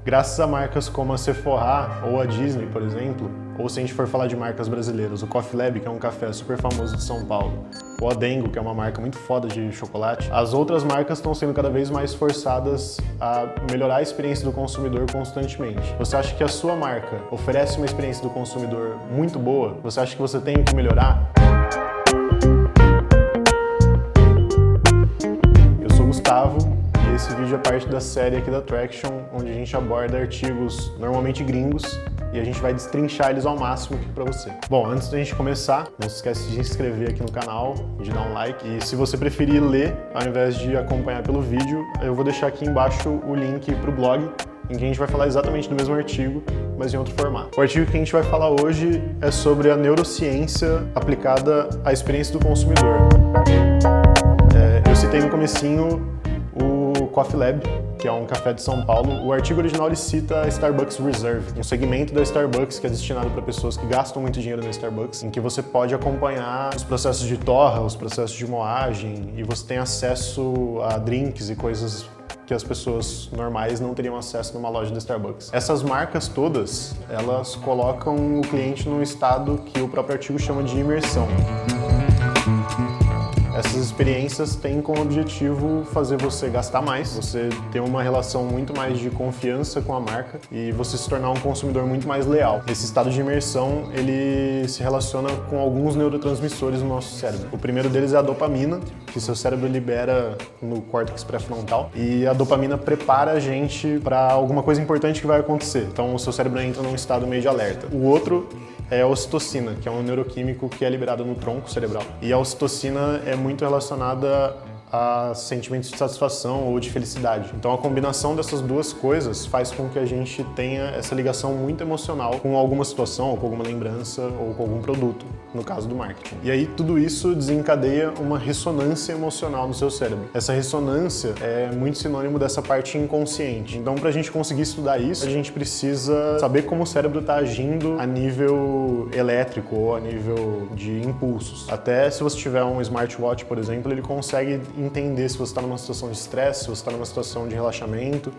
Graças a marcas como a Sephora ou a Disney, por exemplo, ou se a gente for falar de marcas brasileiras, o Coffee Lab, que é um café super famoso de São Paulo, ou a Dengo, que é uma marca muito foda de chocolate, as outras marcas estão sendo cada vez mais forçadas a melhorar a experiência do consumidor constantemente. Você acha que a sua marca oferece uma experiência do consumidor muito boa? Você acha que você tem que melhorar? Eu sou o Gustavo e esse vídeo é parte da série aqui da Traction, onde a gente aborda artigos normalmente gringos e a gente vai destrinchar eles ao máximo aqui pra você. Bom, antes da gente começar, não se esquece de se inscrever aqui no canal, de dar um like. E se você preferir ler, ao invés de acompanhar pelo vídeo, eu vou deixar aqui embaixo o link pro blog, em que a gente vai falar exatamente do mesmo artigo, mas em outro formato. O artigo que a gente vai falar hoje é sobre a neurociência aplicada à experiência do consumidor. Eu citei no comecinho o Coffee Lab, que é um café de São Paulo. O artigo original ele cita a Starbucks Reserve, um segmento da Starbucks que é destinado para pessoas que gastam muito dinheiro na Starbucks, em que você pode acompanhar os processos de torra, os processos de moagem, e você tem acesso a drinks e coisas que as pessoas normais não teriam acesso numa loja da Starbucks. Essas marcas todas, elas colocam o cliente num estado que o próprio artigo chama de imersão. Essas experiências têm como objetivo fazer você gastar mais, você ter uma relação muito mais de confiança com a marca e você se tornar um consumidor muito mais leal. Esse estado de imersão, ele se relaciona com alguns neurotransmissores no nosso cérebro. O primeiro deles é a dopamina, que seu cérebro libera no córtex pré-frontal, e a dopamina prepara a gente para alguma coisa importante que vai acontecer. Então o seu cérebro entra num estado meio de alerta. O outro é a ocitocina, que é um neuroquímico que é liberado no tronco cerebral. E a ocitocina é muito relacionada a sentimentos de satisfação ou de felicidade. Então a combinação dessas duas coisas faz com que a gente tenha essa ligação muito emocional com alguma situação, ou com alguma lembrança, ou com algum produto, no caso do marketing. E aí tudo isso desencadeia uma ressonância emocional no seu cérebro. Essa ressonância é muito sinônimo dessa parte inconsciente. Então pra gente conseguir estudar isso, a gente precisa saber como o cérebro está agindo a nível elétrico ou a nível de impulsos. Até se você tiver um smartwatch, por exemplo, ele consegue entender se você está numa situação de estresse, se você está numa situação de relaxamento,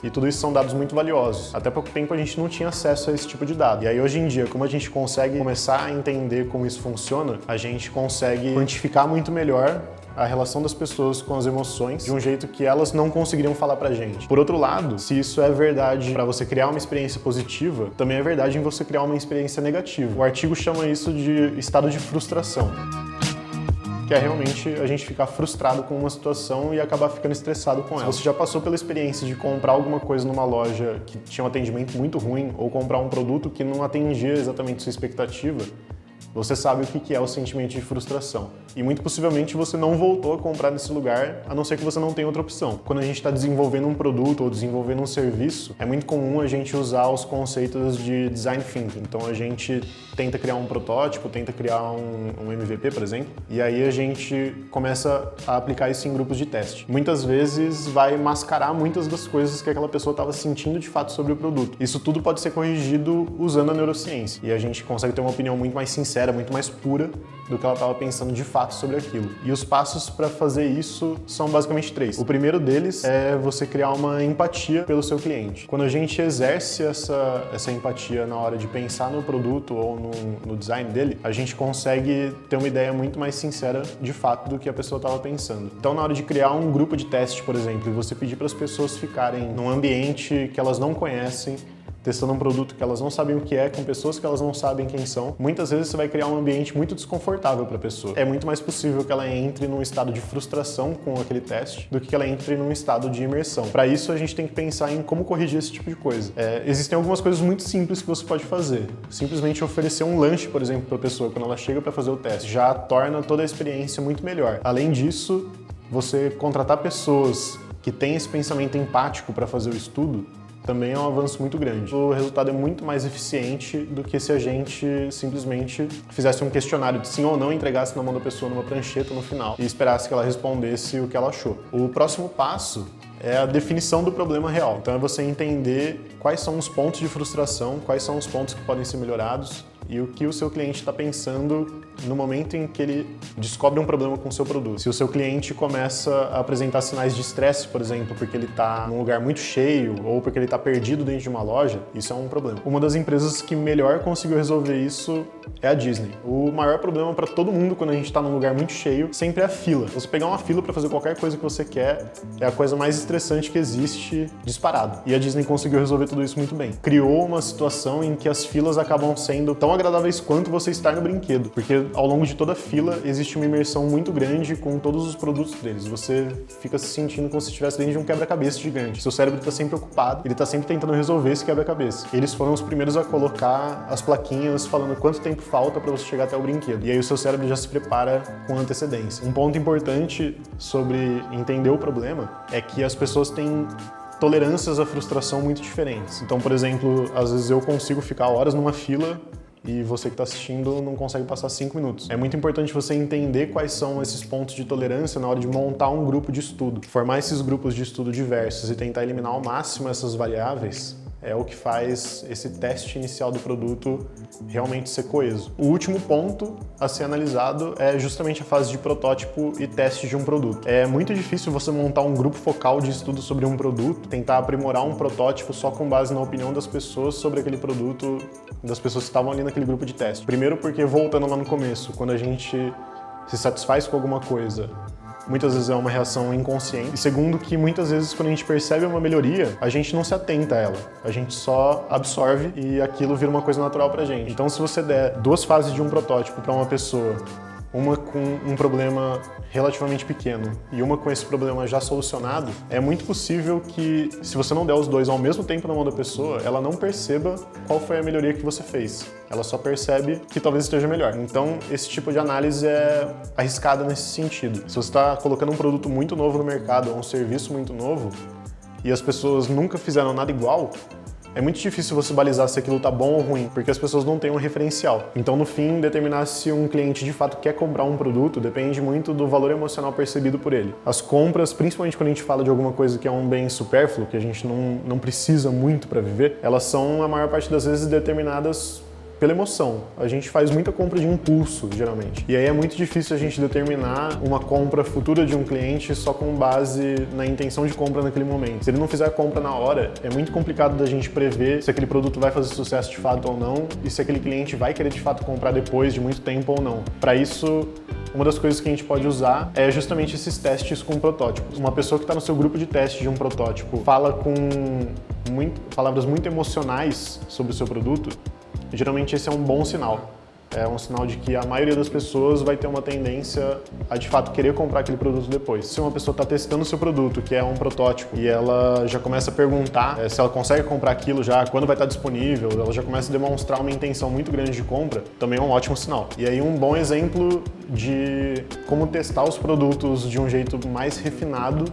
e tudo isso são dados muito valiosos. Até pouco tempo a gente não tinha acesso a esse tipo de dado. E aí hoje em dia, como a gente consegue começar a entender como isso funciona, a gente consegue quantificar muito melhor a relação das pessoas com as emoções de um jeito que elas não conseguiriam falar pra gente. Por outro lado, se isso é verdade para você criar uma experiência positiva, também é verdade em você criar uma experiência negativa. O artigo chama isso de estado de frustração, que é realmente a gente ficar frustrado com uma situação e acabar ficando estressado com ela. Se você já passou pela experiência de comprar alguma coisa numa loja que tinha um atendimento muito ruim, ou comprar um produto que não atendia exatamente sua expectativa, você sabe o que é o sentimento de frustração. E muito possivelmente você não voltou a comprar nesse lugar, a não ser que você não tenha outra opção. Quando a gente está desenvolvendo um produto ou desenvolvendo um serviço, é muito comum a gente usar os conceitos de design thinking. Então a gente tenta criar um protótipo, tenta criar um MVP, por exemplo, e aí a gente começa a aplicar isso em grupos de teste. Muitas vezes vai mascarar muitas das coisas que aquela pessoa estava sentindo de fato sobre o produto. Isso tudo pode ser corrigido usando a neurociência. E a gente consegue ter uma opinião muito mais sincera, muito mais pura do que ela estava pensando de fato sobre aquilo. E os passos para fazer isso são basicamente 3. O primeiro deles é você criar uma empatia pelo seu cliente. Quando a gente exerce essa empatia na hora de pensar no produto ou no design dele, a gente consegue ter uma ideia muito mais sincera de fato do que a pessoa estava pensando. Então, na hora de criar um grupo de teste, por exemplo, e você pedir para as pessoas ficarem num ambiente que elas não conhecem, testando um produto que elas não sabem o que é, com pessoas que elas não sabem quem são, muitas vezes você vai criar um ambiente muito desconfortável para a pessoa. É muito mais possível que ela entre num estado de frustração com aquele teste do que ela entre num estado de imersão. Para isso, a gente tem que pensar em como corrigir esse tipo de coisa. Existem algumas coisas muito simples que você pode fazer. Simplesmente oferecer um lanche, por exemplo, para a pessoa quando ela chega para fazer o teste, já torna toda a experiência muito melhor. Além disso, você contratar pessoas que têm esse pensamento empático para fazer o estudo também é um avanço muito grande. O resultado é muito mais eficiente do que se a gente simplesmente fizesse um questionário de sim ou não, entregasse na mão da pessoa numa prancheta no final e esperasse que ela respondesse o que ela achou. O próximo passo é a definição do problema real. Então é você entender quais são os pontos de frustração, quais são os pontos que podem ser melhorados e o que o seu cliente está pensando no momento em que ele descobre um problema com o seu produto. Se o seu cliente começa a apresentar sinais de estresse, por exemplo, porque ele está num lugar muito cheio ou porque ele está perdido dentro de uma loja, isso é um problema. Uma das empresas que melhor conseguiu resolver isso é a Disney. O maior problema para todo mundo quando a gente está num lugar muito cheio sempre é a fila. Você pegar uma fila para fazer qualquer coisa que você quer é a coisa mais estressante que existe disparado. E a Disney conseguiu resolver tudo isso muito bem. Criou uma situação em que as filas acabam sendo tão agradáveis quanto você estar no brinquedo, porque ao longo de toda a fila existe uma imersão muito grande com todos os produtos deles. Você fica se sentindo como se estivesse dentro de um quebra-cabeça gigante. Seu cérebro está sempre ocupado, ele está sempre tentando resolver esse quebra-cabeça. Eles foram os primeiros a colocar as plaquinhas falando quanto tempo falta para você chegar até o brinquedo. E aí o seu cérebro já se prepara com antecedência. Um ponto importante sobre entender o problema é que as pessoas têm tolerâncias à frustração muito diferentes. Então, por exemplo, às vezes eu consigo ficar horas numa fila e você que está assistindo não consegue passar 5 minutos. É muito importante você entender quais são esses pontos de tolerância na hora de montar um grupo de estudo. Formar esses grupos de estudo diversos e tentar eliminar ao máximo essas variáveis é o que faz esse teste inicial do produto realmente ser coeso. O último ponto a ser analisado é justamente a fase de protótipo e teste de um produto. É muito difícil você montar um grupo focal de estudo sobre um produto, tentar aprimorar um protótipo só com base na opinião das pessoas sobre aquele produto, das pessoas que estavam ali naquele grupo de teste. Primeiro porque, voltando lá no começo, quando a gente se satisfaz com alguma coisa, muitas vezes é uma reação inconsciente. E segundo, que muitas vezes quando a gente percebe uma melhoria, a gente não se atenta a ela. A gente só absorve e aquilo vira uma coisa natural pra gente. Então, se você der 2 fases de um protótipo para uma pessoa, uma com um problema relativamente pequeno e uma com esse problema já solucionado, é muito possível que, se você não der os 2 ao mesmo tempo na mão da pessoa, ela não perceba qual foi a melhoria que você fez. Ela só percebe que talvez esteja melhor. Então, esse tipo de análise é arriscada nesse sentido. Se você está colocando um produto muito novo no mercado ou um serviço muito novo e as pessoas nunca fizeram nada igual, é muito difícil você balizar se aquilo tá bom ou ruim, porque as pessoas não têm um referencial. Então, no fim, determinar se um cliente de fato quer comprar um produto depende muito do valor emocional percebido por ele. As compras, principalmente quando a gente fala de alguma coisa que é um bem supérfluo, que a gente não precisa muito para viver, elas são, a maior parte das vezes, determinadas pela emoção. A gente faz muita compra de impulso, geralmente. E aí é muito difícil a gente determinar uma compra futura de um cliente só com base na intenção de compra naquele momento. Se ele não fizer a compra na hora, é muito complicado da gente prever se aquele produto vai fazer sucesso de fato ou não e se aquele cliente vai querer de fato comprar depois de muito tempo ou não. Para isso, uma das coisas que a gente pode usar é justamente esses testes com protótipos. Uma pessoa que está no seu grupo de teste de um protótipo fala com palavras muito emocionais sobre o seu produto, geralmente esse é um bom sinal. É um sinal de que a maioria das pessoas vai ter uma tendência a, de fato, querer comprar aquele produto depois. Se uma pessoa está testando o seu produto, que é um protótipo, e ela já começa a perguntar se ela consegue comprar aquilo já, quando vai estar disponível, ela já começa a demonstrar uma intenção muito grande de compra, também é um ótimo sinal. E aí um bom exemplo de como testar os produtos de um jeito mais refinado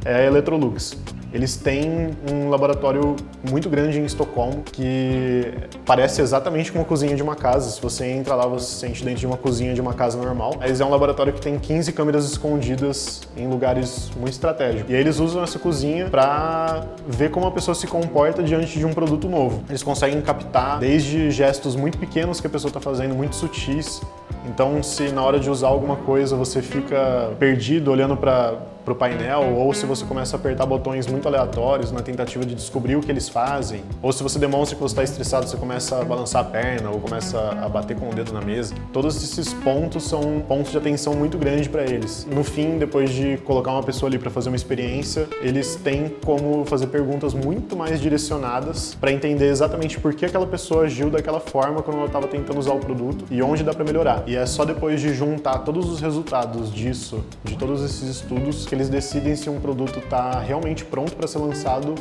é a Electrolux. Eles têm um laboratório muito grande em Estocolmo que parece exatamente com uma cozinha de uma casa. Se você entra lá, você se sente dentro de uma cozinha de uma casa normal. Mas é um laboratório que tem 15 câmeras escondidas em lugares muito estratégicos. E aí eles usam essa cozinha para ver como a pessoa se comporta diante de um produto novo. Eles conseguem captar desde gestos muito pequenos que a pessoa está fazendo, muito sutis. Então, se na hora de usar alguma coisa você fica perdido olhando para o painel, ou se você começa a apertar botões muito aleatórios na tentativa de descobrir o que eles fazem, ou se você demonstra que você está estressado, você começa a balançar a perna ou começa a bater com o dedo na mesa. Todos esses pontos são pontos de atenção muito grande para eles. No fim, depois de colocar uma pessoa ali para fazer uma experiência, eles têm como fazer perguntas muito mais direcionadas para entender exatamente por que aquela pessoa agiu daquela forma quando ela estava tentando usar o produto e onde dá para melhorar. E é só depois de juntar todos os resultados disso, de todos esses estudos, que eles decidem se um produto está realmente pronto para ser lançado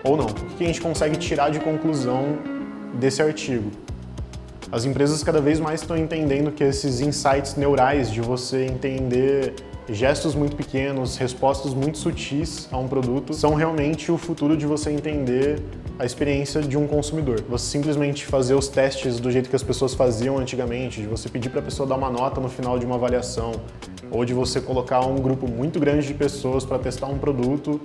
ou não. O que a gente consegue tirar de conclusão desse artigo? As empresas cada vez mais estão entendendo que esses insights neurais de você entender gestos muito pequenos, respostas muito sutis a um produto, são realmente o futuro de você entender a experiência de um consumidor. Você simplesmente fazer os testes do jeito que as pessoas faziam antigamente, de você pedir para a pessoa dar uma nota no final de uma avaliação, ou de você colocar um grupo muito grande de pessoas para testar um produto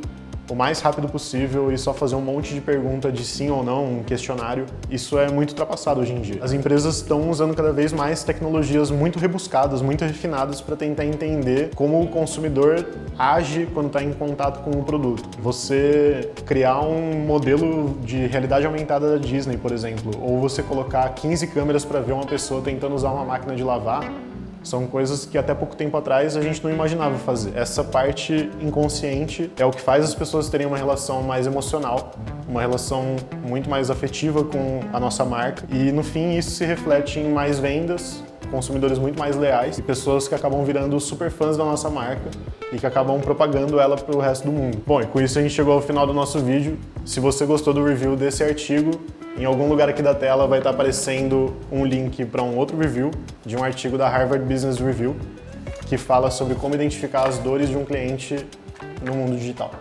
o mais rápido possível e só fazer um monte de pergunta de sim ou não, um questionário, isso é muito ultrapassado hoje em dia. As empresas estão usando cada vez mais tecnologias muito rebuscadas, muito refinadas para tentar entender como o consumidor age quando está em contato com o produto. Você criar um modelo de realidade aumentada da Disney, por exemplo, ou você colocar 15 câmeras para ver uma pessoa tentando usar uma máquina de lavar, são coisas que até pouco tempo atrás a gente não imaginava fazer. Essa parte inconsciente é o que faz as pessoas terem uma relação mais emocional, uma relação muito mais afetiva com a nossa marca e no fim isso se reflete em mais vendas, consumidores muito mais leais e pessoas que acabam virando super fãs da nossa marca e que acabam propagando ela para o resto do mundo. Bom, e com isso a gente chegou ao final do nosso vídeo. Se você gostou do review desse artigo, em algum lugar aqui da tela vai estar aparecendo um link para um outro review de um artigo da Harvard Business Review que fala sobre como identificar as dores de um cliente no mundo digital.